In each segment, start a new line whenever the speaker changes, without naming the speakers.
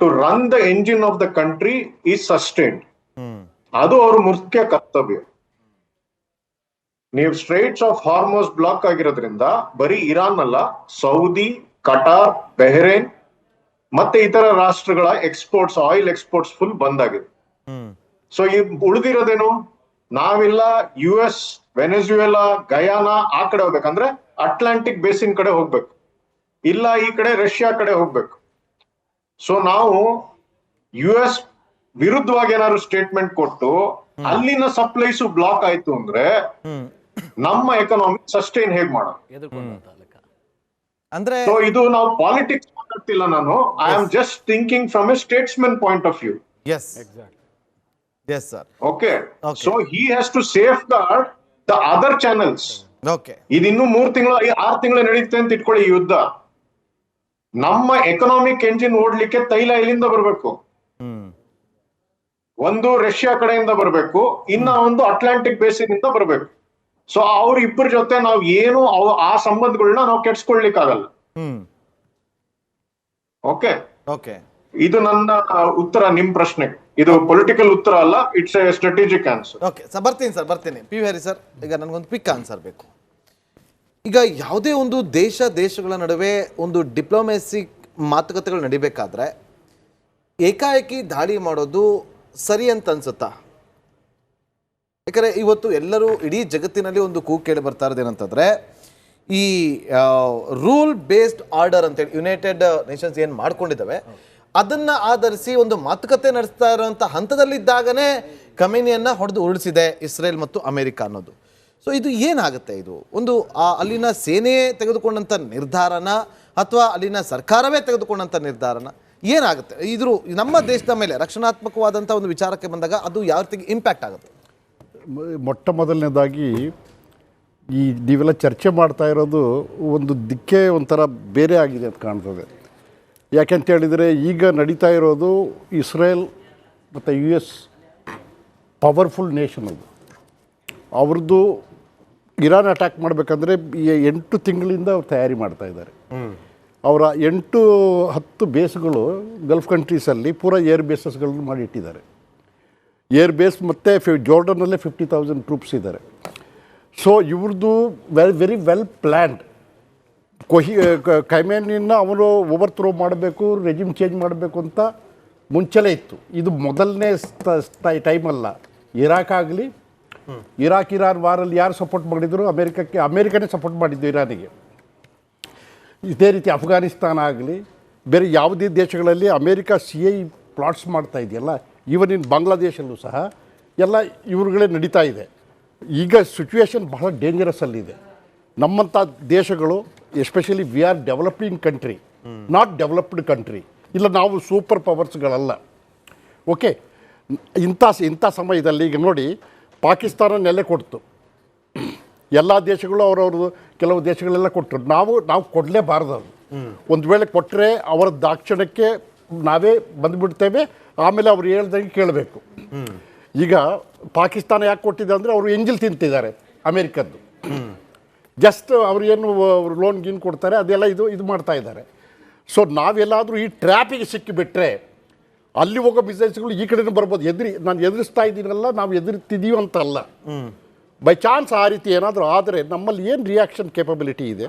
To run the engine of the country is sustained. ಅದು ಅವ್ರ ಮುಖ್ಯ ಕರ್ತವ್ಯ. ನೀವು ಸ್ಟ್ರೈಟ್ಸ್ ಆಫ್ ಹಾರ್ಮೋಸ್ ಬ್ಲಾಕ್ ಆಗಿರೋದ್ರಿಂದ ಬರೀ ಇರಾನ್ ಅಲ್ಲ, ಸೌದಿ, ಕಟಾರ್, ಬೆಹರೇನ್ ಮತ್ತೆ ಇತರ ರಾಷ್ಟ್ರಗಳ ಎಕ್ಸ್ಪೋರ್ಟ್ಸ್, ಆಯಿಲ್ ಎಕ್ಸ್ಪೋರ್ಟ್ಸ್ ಫುಲ್ ಬಂದ್ ಆಗಿದೆ. ಸೊ ಈ ಉಳಿದಿರೋದೇನು, ನಾವೆಲ್ಲ US, ವೆನೆಜುವೆಲಾ, ಗಯಾನಾ ಆ ಕಡೆ ಹೋಗ್ಬೇಕಂದ್ರೆ ಅಟ್ಲಾಂಟಿಕ್ ಬೇಸಿನ್ ಕಡೆ ಹೋಗ್ಬೇಕು, ಇಲ್ಲ ಈ ಕಡೆ ರಷ್ಯಾ ಕಡೆ ಹೋಗ್ಬೇಕು. ಸೊ ನಾವು US ವಿರುದ್ಧವಾಗಿ ಏನಾದ್ರು ಸ್ಟೇಟ್ಮೆಂಟ್ ಕೊಟ್ಟು ಅಲ್ಲಿನ ಸಪ್ಲೈಸು ಬ್ಲಾಕ್ ಆಯ್ತು ಅಂದ್ರೆ ನಮ್ಮ ಎಕನಾಮಿ ಸಸ್ಟೈನ್ ಹೇಗ್ ಮಾಡೋದು?
ಅಂದ್ರೆ
ಸೊ ಇದು ನಾವು ಪಾಲಿಟಿಕ್ಸ್ ಮಾತಾಡ್ತಿಲ್ಲ, ನಾನು I am just thinking from a statesman point of view.
Yes yes sir.
Okay, so he has to safeguard the other channels.
Okay,
ಇದಿನ್ನು 3 ತಿಂಗಳು 6 ತಿಂಗಳು ನಡೆಯುತ್ತೆ ಅಂತ ಇಟ್ಕೊಳ್ಳಿ ಈ ಯುದ್ಧ. ನಮ್ಮ ಎಕನಾಮಿಕ್ ಎಂಜಿನ್ ಓಡ್ಲಿಕ್ಕೆ ತೈಲ ಎಲ್ಲಿಂದ ಬರಬೇಕು? ಒಂದು ರಷ್ಯಾ ಕಡೆಯಿಂದ ಬರಬೇಕು, ಇನ್ನ ಒಂದು ಅಟ್ಲಾಂಟಿಕ್ ಬೇಸಿನ್ ಇಂದ ಬರಬೇಕು. ಸೊ ಅವ್ರ ಇಬ್ಬರ ಜೊತೆ ನಾವು ಏನು ಆ ಸಂಬಂಧಗಳನ್ನ ನಾವು ಕೆಡ್ಸ್ಕೊಳ್ಲಿಕ್ಕಾಗಲ್ಲ. ಓಕೆ
ಓಕೆ,
ಇದು ನನ್ನ ಉತ್ತರ ನಿಮ್ ಪ್ರಶ್ನೆಗೆ. ಇದು ಪೊಲಿಟಿಕಲ್ ಉತ್ತರ ಅಲ್ಲ, it's A strategic answer.
Okay sir, ಬರ್ತೀನಿ ಪಿ ವಿ ಹರಿ ಸರ್. ಈಗ ನನಗೊಂದು ಕ್ವಿಕ್ ಆನ್ಸರ್ ಬೇಕು. ಈಗ ಯಾವುದೇ ಒಂದು ದೇಶಗಳ ನಡುವೆ ಒಂದು ಡಿಪ್ಲೊಮೆಸಿಕ್ ಮಾತುಕತೆಗಳು ನಡಿಬೇಕಾದ್ರೆ ಏಕಾಏಕಿ ದಾಳಿ ಮಾಡೋದು ಸರಿ ಅಂತ ಅನ್ಸುತ್ತಾ? ಯಾಕಂದರೆ ಇವತ್ತು ಎಲ್ಲರೂ ಇಡೀ ಜಗತ್ತಿನಲ್ಲಿ ಒಂದು ಕೂಗು ಕೇಳಿ ಬರ್ತಾ ಇರೋದೇನಂತಂದರೆ, ಈ ರೂಲ್ ಬೇಸ್ಡ್ ಆರ್ಡರ್ ಅಂತೇಳಿ ಯುನೈಟೆಡ್ ನೇಷನ್ಸ್ ಏನು ಮಾಡ್ಕೊಂಡಿದ್ದಾವೆ ಅದನ್ನು ಆಧರಿಸಿ ಒಂದು ಮಾತುಕತೆ ನಡೆಸ್ತಾ ಇರೋಂಥ ಹಂತದಲ್ಲಿದ್ದಾಗನೇ ಖಮೇನಿಯನ್ನು ಹೊಡೆದು ಉರುಳಿಸಿದೆ ಇಸ್ರೇಲ್ ಮತ್ತು ಅಮೆರಿಕ ಅನ್ನೋದು. ಸೊ ಇದು ಏನಾಗುತ್ತೆ? ಇದು ಒಂದು ಅಲ್ಲಿನ ಸೇನೆಯೇ ತೆಗೆದುಕೊಂಡಂಥ ನಿರ್ಧಾರನ ಅಥವಾ ಅಲ್ಲಿನ ಸರ್ಕಾರವೇ ತೆಗೆದುಕೊಂಡಂಥ ನಿರ್ಧಾರನ? ಏನಾಗುತ್ತೆ ಇದ್ರ ನಮ್ಮ ದೇಶದ ಮೇಲೆ ರಕ್ಷಣಾತ್ಮಕವಾದಂಥ ಒಂದು ವಿಚಾರಕ್ಕೆ ಬಂದಾಗ ಅದು ಯಾವ ರೀತಿ ಇಂಪ್ಯಾಕ್ಟ್ ಆಗುತ್ತೆ?
ಮೊಟ್ಟ ಮೊದಲನೇದಾಗಿ ಈ ನೀವೆಲ್ಲ ಚರ್ಚೆ ಮಾಡ್ತಾ ಇರೋದು ಒಂದು ದಿಕ್ಕೇ ಒಂಥರ ಬೇರೆ ಆಗಿದೆ ಅಂತ ಕಾಣ್ತದೆ. ಯಾಕೆಂತ ಹೇಳಿದರೆ ಈಗ ನಡೀತಾ ಇರೋದು ಇಸ್ರೇಲ್ ಮತ್ತು US ಪವರ್ಫುಲ್ ನೇಷನ್. ಅದು ಅವ್ರದ್ದು ಇರಾನ್ ಅಟ್ಯಾಕ್ ಮಾಡಬೇಕಂದ್ರೆ 8 ತಿಂಗಳಿಂದ ಅವ್ರು ತಯಾರಿ ಮಾಡ್ತಾ ಇದ್ದಾರೆ. ಅವರ 8-10 ಬೇಸ್ಗಳು ಗಲ್ಫ್ ಕಂಟ್ರೀಸಲ್ಲಿ ಪೂರಾ ಏರ್ ಬೇಸಸ್ಗಳನ್ನು ಮಾಡಿಟ್ಟಿದ್ದಾರೆ. ಏರ್ ಬೇಸ್ ಮತ್ತು ಜೋರ್ಡನ್ನಲ್ಲೇ 50,000 ಟ್ರೂಪ್ಸ್ ಇದ್ದಾರೆ. ಸೊ ಇವ್ರದ್ದು ವೆರಿ ವೆಲ್ ಪ್ಲ್ಯಾನ್ಡ್. ಖಮೇನಿನ ಅವರು ಓವರ್ ಥ್ರೋ ಮಾಡಬೇಕು, ರೆಜಿಮ್ ಚೇಂಜ್ ಮಾಡಬೇಕು ಅಂತ ಮುಂಚೆಲೇ ಇತ್ತು. ಇದು ಮೊದಲನೇ ಟೈಮಲ್ಲ. ಇರಾಕ್ ಆಗಲಿ, ಇರಾನ್ ವಾರಲ್ಲಿ ಯಾರು ಸಪೋರ್ಟ್ ಮಾಡಿದ್ರು? ಅಮೇರಿಕನೇ ಸಪೋರ್ಟ್ ಮಾಡಿದ್ದು ಇರಾನಿಗೆ. ಇದೇ ರೀತಿ ಅಫ್ಘಾನಿಸ್ತಾನ ಆಗಲಿ, ಬೇರೆ ಯಾವುದೇ ದೇಶಗಳಲ್ಲಿ ಅಮೇರಿಕ CI ಪ್ಲಾಟ್ಸ್ ಮಾಡ್ತಾ ಇದೆಯಲ್ಲ, ಈವನ್ ಇನ್ ಬಾಂಗ್ಲಾದೇಶಲ್ಲೂ ಸಹ ಎಲ್ಲ ಇವ್ರುಗಳೇ ನಡೀತಾ ಇದೆ. ಈಗ ಸಿಚುವೇಶನ್ ಬಹಳ ಡೇಂಜರಸ್ಸಲ್ಲಿದೆ. ನಮ್ಮಂಥ ದೇಶಗಳು especially we are developing country, not developed country. ಇಲ್ಲ, ನಾವು ಸೂಪರ್ ಪವರ್ಸ್ಗಳಲ್ಲ. ಓಕೆ, ಇಂಥ ಸಮಯದಲ್ಲಿ ಈಗ ನೋಡಿ, ಪಾಕಿಸ್ತಾನ ನೆಲೆ ಕೊಡ್ತು, ಎಲ್ಲ ದೇಶಗಳು ಅವರವ್ರದ್ದು ಕೆಲವು ದೇಶಗಳೆಲ್ಲ ಕೊಟ್ಟರು. ನಾವು ಕೊಡಲೇಬಾರ್ದು. ಅದು ಒಂದು ವೇಳೆ ಕೊಟ್ಟರೆ ಅವರ ದಾಕ್ಷಿಣ್ಯಕ್ಕೆ ನಾವೇ ಬಂದುಬಿಡ್ತೇವೆ. ಆಮೇಲೆ ಅವ್ರು ಹೇಳ್ದಂಗೆ ಕೇಳಬೇಕು. ಈಗ ಪಾಕಿಸ್ತಾನ ಯಾಕೆ ಕೊಟ್ಟಿದೆ ಅಂದರೆ ಅವರು ಎಂಜಿಲ್ ತಿಂತಿದ್ದಾರೆ ಅಮೇರಿಕದ್ದು. ಜಸ್ಟ್ ಅವ್ರು ಏನು ಲೋನ್ ಗೀನ್ ಕೊಡ್ತಾರೆ ಅದೆಲ್ಲ ಇದು ಮಾಡ್ತಾ ಇದ್ದಾರೆ. ಸೊ ನಾವೆಲ್ಲಾದರೂ ಈ ಟ್ರ್ಯಾಪಿಗೆ ಸಿಕ್ಕಿಬಿಟ್ರೆ ಅಲ್ಲಿ ಹೋಗೋ ಬಿಸ್ನೆಸ್ಗಳು ಈ ಕಡೆನೂ ಬರ್ಬೋದು. ನಾನು ಎದುರಿಸ್ತಾ ಇದ್ದೀನಲ್ಲ, ನಾವು ಎದುರುತ್ತಿದ್ದೀವಿ ಅಂತ ಅಲ್ಲ. ಬೈ ಚಾನ್ಸ್ ಆ ರೀತಿ ಏನಾದರೂ ಆದರೆ ನಮ್ಮಲ್ಲಿ ಏನು ರಿಯಾಕ್ಷನ್ ಕೇಪಬಿಲಿಟಿ ಇದೆ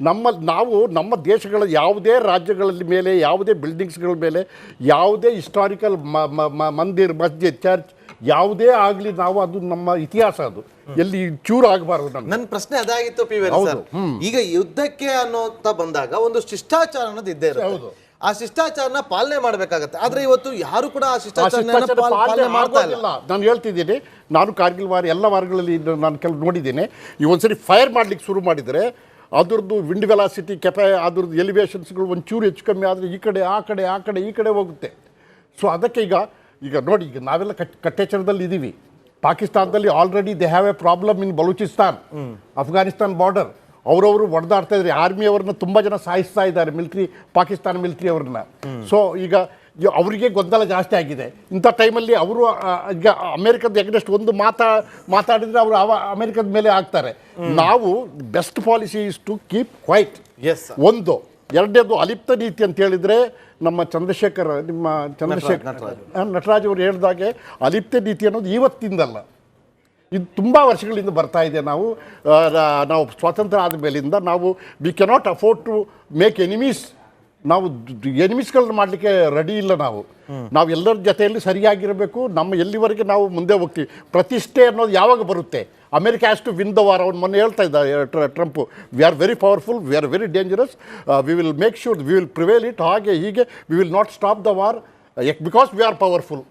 ನಮ್ಮಲ್ಲಿ ನಾವು ನಮ್ಮ ದೇಶಗಳ ಯಾವುದೇ ರಾಜ್ಯಗಳಲ್ಲಿ ಮೇಲೆ, ಯಾವುದೇ ಬಿಲ್ಡಿಂಗ್ಸ್ಗಳ ಮೇಲೆ, ಯಾವುದೇ ಹಿಸ್ಟಾರಿಕಲ್ ಮಂದಿರ್, ಮಸ್ಜಿದ್, ಚರ್ಚ್ ಯಾವುದೇ ಆಗಲಿ, ನಾವು ಅದು ನಮ್ಮ ಇತಿಹಾಸ, ಅದು ಎಲ್ಲಿ ಚೂರು ಆಗಬಾರ್ದು.
ನನ್ನ ಪ್ರಶ್ನೆ ಅದಾಗಿತ್ತು ಪಿ ವಿ ಸರ್. ಈಗ ಯುದ್ಧಕ್ಕೆ ಅನ್ನೋಂತ ಬಂದಾಗ ಒಂದು ಶಿಷ್ಟಾಚಾರ ಅನ್ನೋದು ಇದ್ದೇ ಇರುತ್ತೆ. ಆ ಶಿಷ್ಟಾಚಾರನ ಪಾಲನೆ ಮಾಡಬೇಕಾಗತ್ತೆ. ಆದ್ರೆ ಇವತ್ತು ಯಾರು ಕೂಡ ಆ ಶಿಷ್ಟಾಚಾರ ಪಾಲನೆ ಮಾಡ್ತಾ ಇಲ್ಲ.
ನಾನು ಹೇಳ್ತಿದ್ದೀನಿ, ನಾನು ಕಾರ್ಗಿಲ್ ವಾರ ಎಲ್ಲ ವಾರಗಳಲ್ಲಿ ನಾನು ಕೆಲವು ನೋಡಿದ್ದೇನೆ. ಈ ಒಂದ್ಸರಿ ಫೈರ್ ಮಾಡ್ಲಿಕ್ಕೆ ಶುರು ಮಾಡಿದರೆ ಅದ್ರದ್ದು ವಿಂಡ್ ವೆಲಾಸಿಟಿ ಅದ್ರದ್ದು ಎಲಿವೇಶನ್ಸ್ಗಳು ಒಂಚೂರು ಹೆಚ್ಚು ಕಮ್ಮಿ ಆದರೆ ಈ ಕಡೆ ಹೋಗುತ್ತೆ. ಸೊ ಅದಕ್ಕೆ ಈಗ ನೋಡಿ, ಈಗ ನಾವೆಲ್ಲ ಕಟ್ಟೆಚ್ಚರದಲ್ಲಿ ಇದ್ದೀವಿ. ಪಾಕಿಸ್ತಾನದಲ್ಲಿ already they have A problem in Balochistan, Afghanistan border. ಅವರವರು ಹೊಡೆದಾಡ್ತಾ ಇದ್ದಾರೆ. ಆರ್ಮಿ ಅವ್ರನ್ನ ತುಂಬ ಜನ ಸಾಯಿಸ್ತಾ ಇದ್ದಾರೆ, ಪಾಕಿಸ್ತಾನ ಮಿಲಿಟರಿ ಅವ್ರನ್ನ. ಸೊ ಈಗ ಅವರಿಗೆ ಗೊಂದಲ ಜಾಸ್ತಿ ಆಗಿದೆ. ಇಂಥ ಟೈಮಲ್ಲಿ ಅವರು ಈಗ ಅಮೇರಿಕದ ಎಗ್ನೆಸ್ಟ್ ಒಂದು ಮಾತಾಡಿದರೆ ಅವರು ಅಮೇರಿಕದ ಮೇಲೆ ಆಗ್ತಾರೆ. ನಾವು best policy is to keep quiet. ಒಂದು ಎರಡನೇದು ಅಲಿಪ್ತ ನೀತಿ ಅಂತ ಹೇಳಿದರೆ ನಮ್ಮ ನಟರಾಜ್ ಅವರು ಹೇಳಿದಾಗೆ ಅಲಿಪ್ತ ನೀತಿ ಅನ್ನೋದು ಇವತ್ತಿಂದಲ್ಲ, ಇದು ತುಂಬ ವರ್ಷಗಳಿಂದ ಬರ್ತಾ ಇದೆ. ನಾವು ಸ್ವಾತಂತ್ರ್ಯ ಆದ ಮೇಲಿಂದ ನಾವು we cannot afford to make enemies. ನಾವು ಎನಿಮೀಸ್ಗಳನ್ನ ಮಾಡಲಿಕ್ಕೆ ರೆಡಿ ಇಲ್ಲ. ನಾವು ಎಲ್ಲರ ಜೊತೆಯಲ್ಲಿ ಸರಿಯಾಗಿರಬೇಕು. ನಮ್ಮ ಎಲ್ಲಿವರೆಗೆ ನಾವು ಮುಂದೆ ಹೋಗ್ತೀವಿ. ಪ್ರತಿಷ್ಠೆ ಅನ್ನೋದು ಯಾವಾಗ ಬರುತ್ತೆ? America has to win the war. ಅವ್ನು ಮೊನ್ನೆ ಹೇಳ್ತಾ ಇದ್ದ Trump, we are very powerful, we are very dangerous, we will make sure we will prevail it. ಹಾಗೆ ಹೀಗೆ we will not stop the war because we are powerful.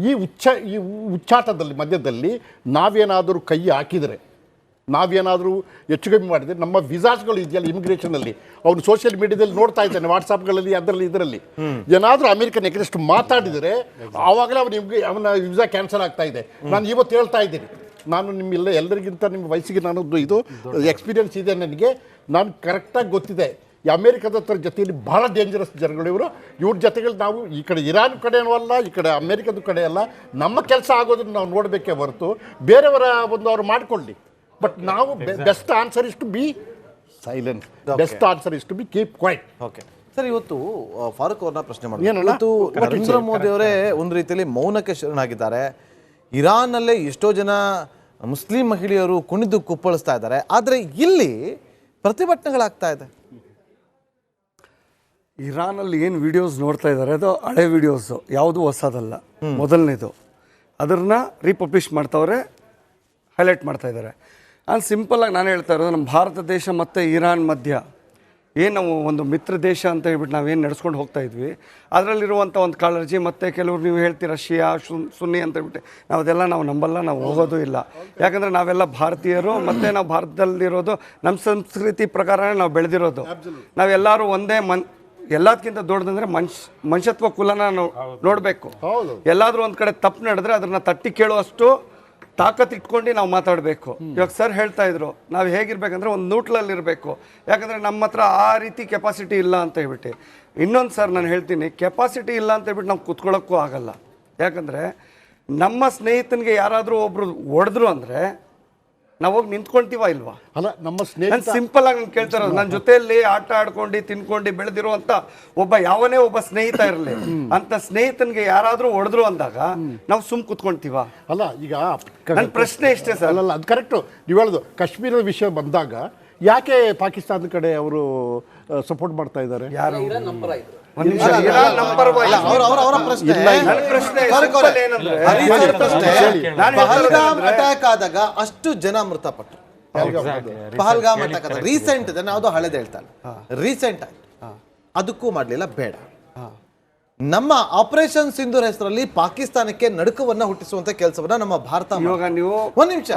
ಈ ಉಚ್ಚಾಟದಲ್ಲಿ ಮಧ್ಯದಲ್ಲಿ ನಾವೇನಾದರೂ ಕೈ ಹಾಕಿದರೆ, ನಾವೇನಾದರೂ ಹೆಚ್ಚು ಕಮ್ಮಿ ಮಾಡಿದರೆ, ನಮ್ಮ ವಿಸಾಸ್ಗಳು ಇದೆಯಲ್ಲ ಇಮಿಗ್ರೇಷನಲ್ಲಿ, ಅವನು ಸೋಷಿಯಲ್ ಮೀಡಿಯಾದಲ್ಲಿ ನೋಡ್ತಾ ಇದ್ದಾನೆ, ವಾಟ್ಸಾಪ್ಗಳಲ್ಲಿ ಅದರಲ್ಲಿ ಇದರಲ್ಲಿ ಏನಾದರೂ ಅಮೆರಿಕನ್ ಎಗ್ರೆಸ್ಟ್ ಮಾತಾಡಿದರೆ ಆವಾಗಲೇ ಅವನ ವಿಸಾ ಕ್ಯಾನ್ಸಲ್ ಆಗ್ತಾ ಇದೆ. ನಾನು ಇವತ್ತು ಹೇಳ್ತಾ ಇದ್ದೀನಿ, ನಾನು ಎಲ್ಲರಿಗಿಂತ ನಿಮ್ಮ ವಯಸ್ಸಿಗೆ ಇದು ಎಕ್ಸ್ಪೀರಿಯನ್ಸ್ ಇದೆ ನನಗೆ. ನಾನು ಕರೆಕ್ಟಾಗಿ ಗೊತ್ತಿದೆ ಈ ಅಮೇರಿಕದ ಜೊತೆಯಲ್ಲಿ ಬಹಳ ಡೇಂಜರಸ್ ಜನಗಳು ಇವ್ರ ಜೊತೆಗಳು. ನಾವು ಈ ಕಡೆ ಇರಾನ್ ಕಡೆಯೂ ಅಲ್ಲ, ಈ ಕಡೆ ಅಮೇರಿಕದ ಕಡೆ ಅಲ್ಲ. ನಮ್ಮ ಕೆಲಸ ಆಗೋದನ್ನು ನಾವು ನೋಡಬೇಕೇ ಹೊರತು ಬೇರೆಯವರ ಅವ್ರು ಮಾಡಿಕೊಳ್ಳಿ. ಬಟ್ ನಾವು best answer is to be silent, best answer is to be keep quiet.
Okay sir, ಇವತ್ತು ಫಾರೂಕ್ ಅವ್ರನ್ನ ಪ್ರಶ್ನೆ ಮಾಡಿ, ಇವತ್ತು ನರೇಂದ್ರ ಮೋದಿ ಅವರೇ ಒಂದು ರೀತಿಯಲ್ಲಿ ಮೌನಕ್ಕೆ ಶರಣಾಗಿದ್ದಾರೆ. ಇರಾನ್ನಲ್ಲೇ ಎಷ್ಟೋ ಜನ ಮುಸ್ಲಿಂ ಮಹಿಳೆಯರು ಕುಣಿದು ಕುಪ್ಪಳಿಸ್ತಾ ಇದ್ದಾರೆ, ಆದರೆ ಇಲ್ಲಿ ಪ್ರತಿಭಟನೆಗಳಾಗ್ತಾ ಇದೆ.
ಇರಾನಲ್ಲಿ ಏನು ವಿಡಿಯೋಸ್ ನೋಡ್ತಾ ಇದ್ದಾರೆ ಅದು ಹಳೆ ವಿಡಿಯೋಸು, ಯಾವುದು ಹೊಸದಲ್ಲ. ಮೊದಲನೇದು ಅದನ್ನು ರೀಪಬ್ಲಿಷ್ ಮಾಡ್ತವ್ರೆ, ಹೈಲೈಟ್ ಮಾಡ್ತಾ ಇದ್ದಾರೆ. ಸಿಂಪಲ್ಲಾಗಿ ನಾನು ಹೇಳ್ತಾ ಇರೋದು, ನಮ್ಮ ಭಾರತ ದೇಶ ಮತ್ತು ಇರಾನ್ ಮಧ್ಯ ಏನು ನಾವು ಒಂದು ಮಿತ್ರ ದೇಶ ಅಂತ ಹೇಳ್ಬಿಟ್ಟು ನಾವೇನು ನಡೆಸ್ಕೊಂಡು ಹೋಗ್ತಾ ಇದ್ವಿ, ಅದರಲ್ಲಿರುವಂಥ ಒಂದು ಕಾಳಜಿ. ಮತ್ತು ಕೆಲವರು ನೀವು ಹೇಳ್ತೀರ ಶಿಯಾ ಸುನ್ನಿ ಅಂತ ಹೇಳ್ಬಿಟ್ಟು, ನಾವು ಅದೆಲ್ಲ ನಾವು ನಂಬಲ್ಲ, ನಾವು ಹೋಗೋದು ಇಲ್ಲ. ಯಾಕಂದರೆ ನಾವೆಲ್ಲ ಭಾರತೀಯರು, ಮತ್ತು ನಾವು ಭಾರತದಲ್ಲಿರೋದು ನಮ್ಮ ಸಂಸ್ಕೃತಿ ಪ್ರಕಾರನೇ ನಾವು ಬೆಳೆದಿರೋದು. ನಾವೆಲ್ಲರೂ ಒಂದೇ ಎಲ್ಲದಕ್ಕಿಂತ ದೊಡ್ಡದಂದರೆ ಮನುಷ್ಯತ್ವ ಕುಲನ ನಾವು ನೋಡಬೇಕು. ಎಲ್ಲಾದರೂ ಒಂದು ಕಡೆ ತಪ್ಪು ನಡೆದ್ರೆ ಅದನ್ನು ತಟ್ಟಿ ಕೇಳುವಷ್ಟು ತಾಕತ್ತು ಇಟ್ಕೊಂಡು ನಾವು ಮಾತಾಡಬೇಕು. ಇವಾಗ ಸರ್ ಹೇಳ್ತಾ ಇದ್ರು, ನಾವು ಹೇಗಿರ್ಬೇಕಂದ್ರೆ ಒಂದು ನ್ಯೂಟ್ರಲ್ಲಿರಬೇಕು. ಯಾಕಂದರೆ ನಮ್ಮ ಹತ್ರ ಆ ರೀತಿ ಕೆಪಾಸಿಟಿ ಇಲ್ಲ ಅಂತ ಹೇಳ್ಬಿಟ್ಟು. ಇನ್ನೊಂದು ಸರ್ ನಾನು ಹೇಳ್ತೀನಿ, ಕೆಪಾಸಿಟಿ ಇಲ್ಲ ಅಂತ ಹೇಳ್ಬಿಟ್ಟು ನಾವು ಕೂತ್ಕೊಳ್ಳೋಕ್ಕೂ ಆಗಲ್ಲ. ಯಾಕಂದರೆ ನಮ್ಮ ಸ್ನೇಹಿತನಿಗೆ ಯಾರಾದರೂ ಒಬ್ಬರು ಹೊಡೆದ್ರು ಅಂದರೆ ನಾವು ಹೋಗಿ ನಿಂತ್ಕೊಳ್ತೀವ ಇಲ್ವಾ?
ಅಲ್ಲ, ನಮ್ಮ ಸ್ನೇಹಿತ
ಸಿಂಪಲ್ ಆಗಿ ನಾನು ಕೇಳ್ತಾ ಇರೋದು, ನನ್ನ ಜೊತೆಯಲ್ಲಿ ಆಟ ಆಡ್ಕೊಂಡು ತಿನ್ಕೊಂಡು ಬೆಳೆದಿರುವಂತ ಯಾವನೇ ಒಬ್ಬ ಸ್ನೇಹಿತ ಇರಲಿ, ಅಂತ ಸ್ನೇಹಿತನಿಗೆ ಯಾರಾದ್ರೂ ಹೊಡೆದ್ರು ಅಂದಾಗ ನಾವು ಕೂತ್ಕೊಂತೀವ?
ಅಲ್ಲ, ಈಗ
ನನ್ನ ಪ್ರಶ್ನೆ ಇಷ್ಟೇ ಸರ್.
ಅಲ್ಲ, ಅದು ಕರೆಕ್ಟು ನೀವು ಹೇಳೋದು. ಕಾಶ್ಮೀರದ ವಿಷಯ ಬಂದಾಗ ಯಾಕೆ ಪಾಕಿಸ್ತಾನದ ಕಡೆ ಅವರು ಸಪೋರ್ಟ್ ಮಾಡ್ತಾ ಇದ್ದಾರೆ?
ಯಾರು
ಅಟ್ಯಾಕ್ ಆದಾಗ ಅಷ್ಟು ಜನ ಮೃತಪಟ್ಟರು. ಪಹಲ್ಗಾಮ್ ಅಟ್ಯಾಕ್ ಆದಾಗ ರೀಸೆಂಟ್ ಯಾವ್ದೋ ಹಳೆದ ಹೇಳ್ತಾರೆ, ರೀಸೆಂಟ್ ಆಯ್ತು, ಅದಕ್ಕೂ ಮಾಡ್ಲಿಲ್ಲ, ಬೇಡ. ನಮ್ಮ ಆಪರೇಷನ್ ಸಿಂಧೂರ್ ಹೆಸರಲ್ಲಿ ಪಾಕಿಸ್ತಾನಕ್ಕೆ ನಡುಕವನ್ನ ಹುಟ್ಟಿಸುವಂತ ಕೆಲಸವನ್ನ ನಮ್ಮ ಭಾರತ.
ಇವಾಗ ನೀವು
ಒಂದ್ ನಿಮಿಷ